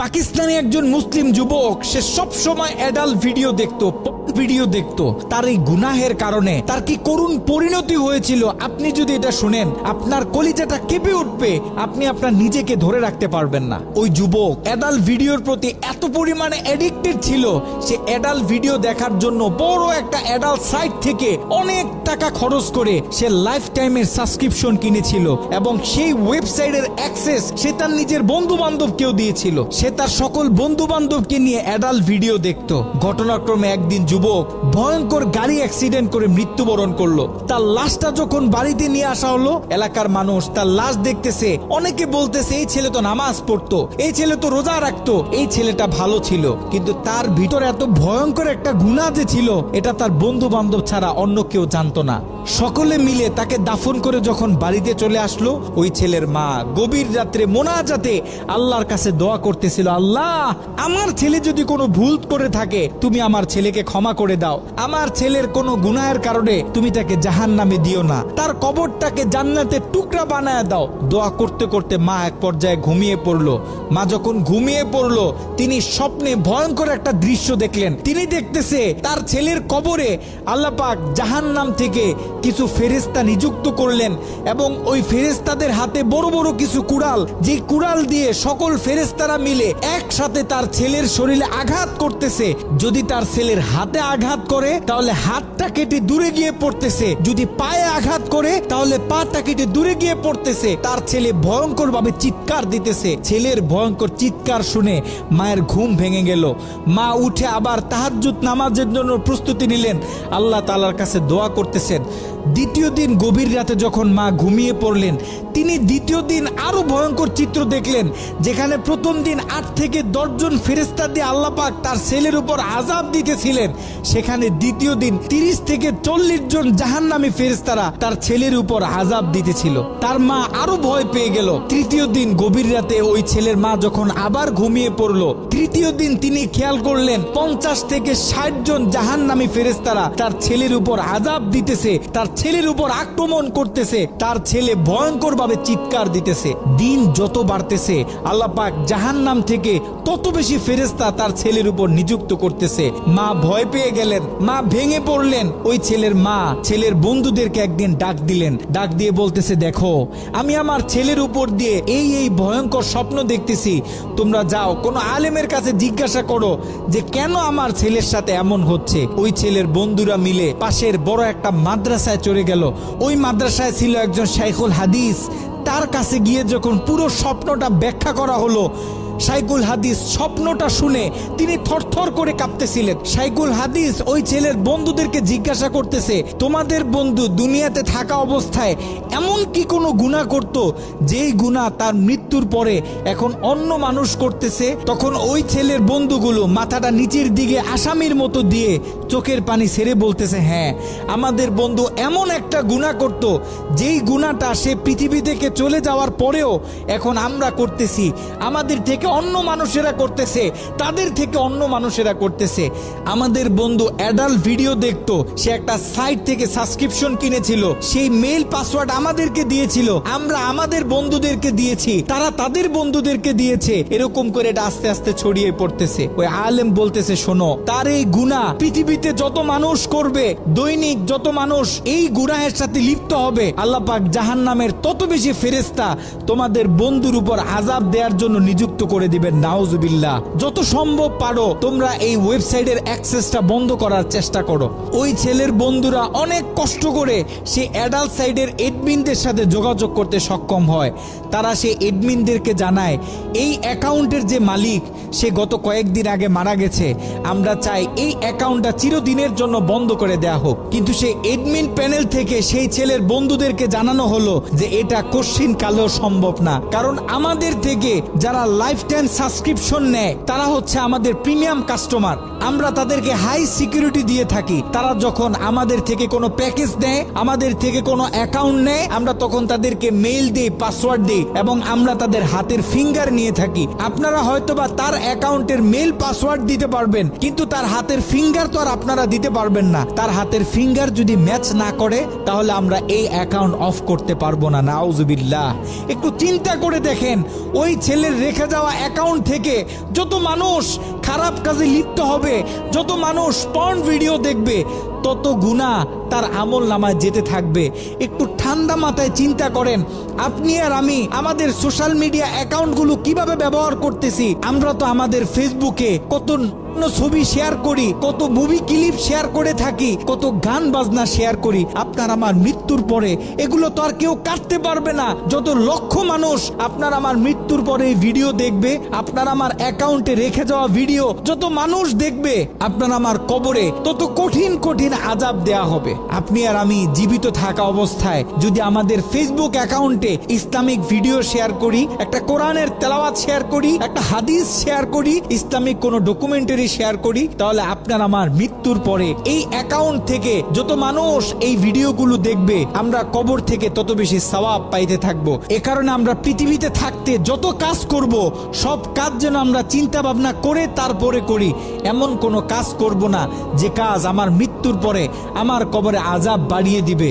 পাকিস্তানি একজন মুসলিম যুবক, সে সব সময় অ্যাডাল্ট ভিডিও দেখতো। তার এই গুনাহের কারণে তার কি করুণ পরিণতি হয়েছিল আপনি যদি এটা শুনেন আপনার কলিজাটা কেঁপে উঠবে, আপনি আপনার নিজেকে ধরে রাখতে পারবেন না। ওই যুবক অ্যাডাল্ট ভিডিওর প্রতি এত পরিমাণে অ্যাডিক্টেড ছিল, সে অ্যাডাল্ট ভিডিও দেখার জন্য বড় একটা অ্যাডাল্ট সাইট থেকে অনেক টাকা খরচ করে সে লাইফ টাইমের সাবস্ক্রিপশন কিনেছিল এবং সেই ওয়েবসাইটের অ্যাক্সেস সে তার নিজের বন্ধু বান্ধবকেও দিয়েছিল। সে তার সকল বন্ধু বান্ধবকে নিয়ে অ্যাডাল্ট ভিডিও দেখতো। ঘটনাক্রমে একদিন যুবক ভয়ঙ্কর গাড়ি অ্যাক্সিডেন্ট করে মৃত্যুবরণ করলো। তার লাশটা যখন বাড়িতে নিয়ে আসা হলো, এলাকার মানুষ তার লাশ দেখতেছে, অনেকে বলতেছে এই ছেলে তো নামাজ পড়তো, এই ছেলে তো রোজা রাখতো, এই ছেলেটা ভালো ছিল। কিন্তু তার ভিতরে এত ভয়ঙ্কর একটা গুনাহ যে ছিল, এটা তার বন্ধু বান্ধব ছাড়া অন্য কেউ জানতো না। সকলে মিলে তাকে দাফন করে যখন বাড়িতে চলে আসলো, ওই ছেলের মা গভীর রাত্রে মোনাজাতে আল্লাহর কাছে দোয়া করতেছিল, আল্লাহ আমার ছেলে যদি কোনো ভুল করে থাকে তুমি আমার ছেলেকে ক্ষমা করে দাও, আমার ছেলের কোনো গুনাহের কারণে তুমি তাকে জাহান্নামে দিও না, তার কবরটাকে জান্নাতের টুকরা বানায় দাও। দোয়া করতে করতে মা এক পর্যায়ে ঘুমিয়ে পড়লো। মা যখন ঘুমিয়ে পড়লো, তিনি স্বপ্নে ভয়ঙ্কর একটা দৃশ্য দেখলেন। তিনি দেখতেছে তার ছেলের কবরে আল্লাহ পাক জাহান্নাম থেকে কিছু ফেরেশতা নিযুক্ত করলেন এবং ওই ফেরেশতাদের হাতে বড় বড় কিছু কুড়াল, যে কুড়াল দিয়ে সকল ফেরেশতারা মিলে একসাথে তার ছেলের শরীরে আঘাত করতেছে। যদি তার ছেলের হাতে আঘাত করে তাহলে হাতটা কেটে দূরে গিয়ে পড়তেছে, যদি পায়ে আঘাত করে তাহলে পাটা কেটে দূরে গিয়ে পড়তেছে। তার ছেলে ভয়ঙ্কর ভাবে চিৎকার দিতেছে। ছেলের ভয়ঙ্কর চিৎকার শুনে মায়ের ঘুম ভেঙে গেল। মা উঠে আবার তাহাজ্জুদ নামাজের জন্য প্রস্তুতি নিলেন, আল্লাহ তাআলার কাছে দোয়া করতেছেন। দ্বিতীয় দিন গভীর রাতে যখন মা ঘুমিয়ে পড়লেন, তিনি দ্বিতীয় দিন আরো ভয়ঙ্কর চিত্র দেখলেন, যেখানে প্রথম দিন 8 থেকে 10 জন ফেরেশতা দিয়ে আল্লাহ পাক তার ছেলের উপর আযাব দিতেছিলেন, সেখানে দ্বিতীয় দিন 30 থেকে 40 জন জাহান্নামী ফেরেশতারা তার ছেলের উপর আযাব দিতেছিল। তার মা আরো ভয় পেয়ে গেল। তৃতীয় দিন গভীর রাতে ওই ছেলের মা যখন আবার ঘুমিয়ে পড়লো, তৃতীয় দিন তিনি খেয়াল করলেন 50 থেকে 60 জন জাহান্নামী ফেরেশতারা তার ছেলের উপর আযাব দিতেছে, তার ছেলের উপর আক্রমণ করতেছে, তার ছেলে ভয়ঙ্কর ভাবে চিৎকার দিতেছে। দিন যত বাড়তেছে আল্লাহ পাক জাহান্নাম থেকে তত বেশি ফেরেশতা তার ছেলের উপর নিযুক্ত করতেছে। মা ভয় পেয়ে গেলেন, মা ভেঙে পড়লেন। ওই ছেলের মা ছেলের বন্ধুদেরকে একদিন ডাক দিলেন, ডাক দিয়ে বলতেছে, দেখো আমি আমার ছেলের উপর দিয়ে এই ভয়ঙ্কর স্বপ্ন দেখতেছি, তোমরা যাও কোনো আলেমের কাছে জিজ্ঞাসা করো যে কেন আমার ছেলের সাথে এমন হচ্ছে। ওই ছেলের বন্ধুরা মিলে পাশের বড় একটা মাদ্রাসায় চলে গেল। ওই মাদ্রাসায় ছিল একজন শাইখুল হাদিস। তার কাছে গিয়ে যখন পুরো স্বপ্নটা ব্যাখ্যা করা হলো, শাইখুল হাদিস স্বপ্নটা শুনে তিনি থরথর করে কাঁপতেছিলেন। শাইখুল হাদিস ওই ছেলের বন্ধুদেরকে জিজ্ঞাসা করতেছে, তোমাদের বন্ধু দুনিয়াতে থাকা অবস্থায় এমন কি কোনো গুনাহ করত যেই গুনাহ তার মৃত্যুর পরে এখন অন্য মানুষ করতেছে? তখন ওই ছেলের বন্ধুগুলো মাথাটা নিচের দিকে আসামির মতো দিয়ে চোখের পানি ছেড়ে বলতেছে, হ্যাঁ আমাদের বন্ধু এমন একটা গুনাহ করত যেই গুনাহটা সে পৃথিবী থেকে চলে যাওয়ার পরেও এখন আমরা করতেছি, আমাদের থেকে অন্য মানুষেরা করতেছে, তাদের থেকে অন্য মানুষেরা করতেছে। আমাদের বন্ধু অ্যাডাল্ট ভিডিও দেখতো, সে একটা সাইট থেকে সাবস্ক্রিপশন কিনেছিল, সেই মেইল পাসওয়ার্ড আমাদেরকে দিয়েছিল, আমরা আমাদের বন্ধুদেরকে দিয়েছি, তারা তাদের বন্ধুদেরকে দিয়েছে। এরকম করে এটা আস্তে আস্তে ছড়িয়ে পড়তেছে। ওই আলেম বলতেছে, শোনো, তার এই গুনাহ পৃথিবীতে যত মানুষ করবে, দৈনিক যত মানুষ এই গুনাহের সাথে লিপ্ত হবে, আল্লাহ পাক জাহান্নামের তত বেশি ফেরেশতা তোমাদের বন্ধুর উপর আযাব দেওয়ার জন্য নিযুক্ত করে দিবেন। নাউজুবিল্লাহ। যত সম্ভব পারো তোমরা এই ওয়েবসাইটের অ্যাক্সেসটা বন্ধ করার চেষ্টা করো। ওই ছেলের বন্ধুরা অনেক কষ্ট করে সেই অ্যাডাল্ট সাইটের এডমিনদের সাথে যোগাযোগ করতে সক্ষম হয়। তারা সেই এডমিনদেরকে জানায়, এই অ্যাকাউন্টের যে মালিক সে গত কয়েকদিন আগে মারা গেছে, আমরা চাই এই অ্যাকাউন্টটা চিরদিনের জন্য বন্ধ করে দেয়া হোক। কিন্তু সেই এডমিন প্যানেল থেকে সেই ছেলের বন্ধুদেরকে জানানো হলো যে এটা কশ্চিন কালেও সম্ভব না, কারণ আমাদের থেকে যারা লাইফ টাইম সাবস্ক্রিপশন নেয় তারা হচ্ছে আমাদের প্রিমিয়াম কাস্টমার। আমরা তাদেরকে হাই সিকিউরিটি দিয়ে থাকি। তারা যখন আমাদের থেকে কোনো প্যাকেজ নেয়, আমাদের থেকে কোনো অ্যাকাউন্ট নেয়, আমরা তখন তাদেরকে মেইল দিই, পাসওয়ার্ড দিই এবং আমরা তাদের হাতের ফিঙ্গার নিয়ে থাকি। আপনারা হয়তোবা তার অ্যাকাউন্টের মেইল পাসওয়ার্ড দিতে পারবেন, কিন্তু তার হাতের ফিঙ্গার তো আর আপনারা দিতে পারবেন না। তার হাতের ফিঙ্গার যদি ম্যাচ না করে তাহলে আমরা এই অ্যাকাউন্ট অফ করতে পারবো না। নাউজুবিল্লাহ। একটু চিন্তা করে দেখেন, ওই ছেলের রেখে যাওয়া অ্যাকাউন্ট থেকে যত মানুষ খারাপ কাজে লিপ্ত হবে, যত মানুষ পর্ন ভিডিও দেখবে, তত গুনাহ তার আমল নামায় যেতে থাকবে। একটু ঠান্ডা মাথায় চিন্তা করেন, আপনি আর আমি আমাদের সোশ্যাল মিডিয়া অ্যাকাউন্টগুলো কিভাবে ব্যবহার করতেছি। আমরা তো আমাদের ফেসবুকে কত ছবি শেয়ার করি, কত মুভি ক্লিপ শেয়ার করে থাকি, কত গান বাজনা শেয়ার করি। আপনার আমার মৃত্যুর পরে এগুলো তো আর কেউ কাটতে পারবে না। যত লক্ষ মানুষ আপনার আমার মৃত্যুর পরে এই ভিডিও দেখবে, আপনার আমার অ্যাকাউন্টে রেখে যাওয়া ভিডিও যত মানুষ দেখবে, আপনার আমার কবরে তত কঠিন কঠিন আযাব দেয়া হবে। আপনি আর আমি জীবিত থাকা অবস্থায় যদি আমাদের ফেসবুক অ্যাকাউন্টে ইসলামিক ভিডিও শেয়ার করি, একটা কোরআনের তেলাওয়াত শেয়ার করি, একটা হাদিস শেয়ার করি, ইসলামিক কোনো ডকুমেন্টারি শেয়ার করি, তাহলে আপনার আমার মৃত্যুর পরে এই অ্যাকাউন্ট থেকে যত মানুষ এই ভিডিওগুলো দেখবে, আমরা কবর থেকে তত বেশি সওয়াব পাইতে থাকবো। এ কারণে আমরা পৃথিবীতে থাকতে যত কাজ করব, সব কাজ যেন আমরা চিন্তা ভাবনা করে তারপরে করি। এমন কোনো কাজ করব না যে কাজ আমার মৃত্যুর পরে আমার কবরে আযাব বাড়িয়ে দিবে।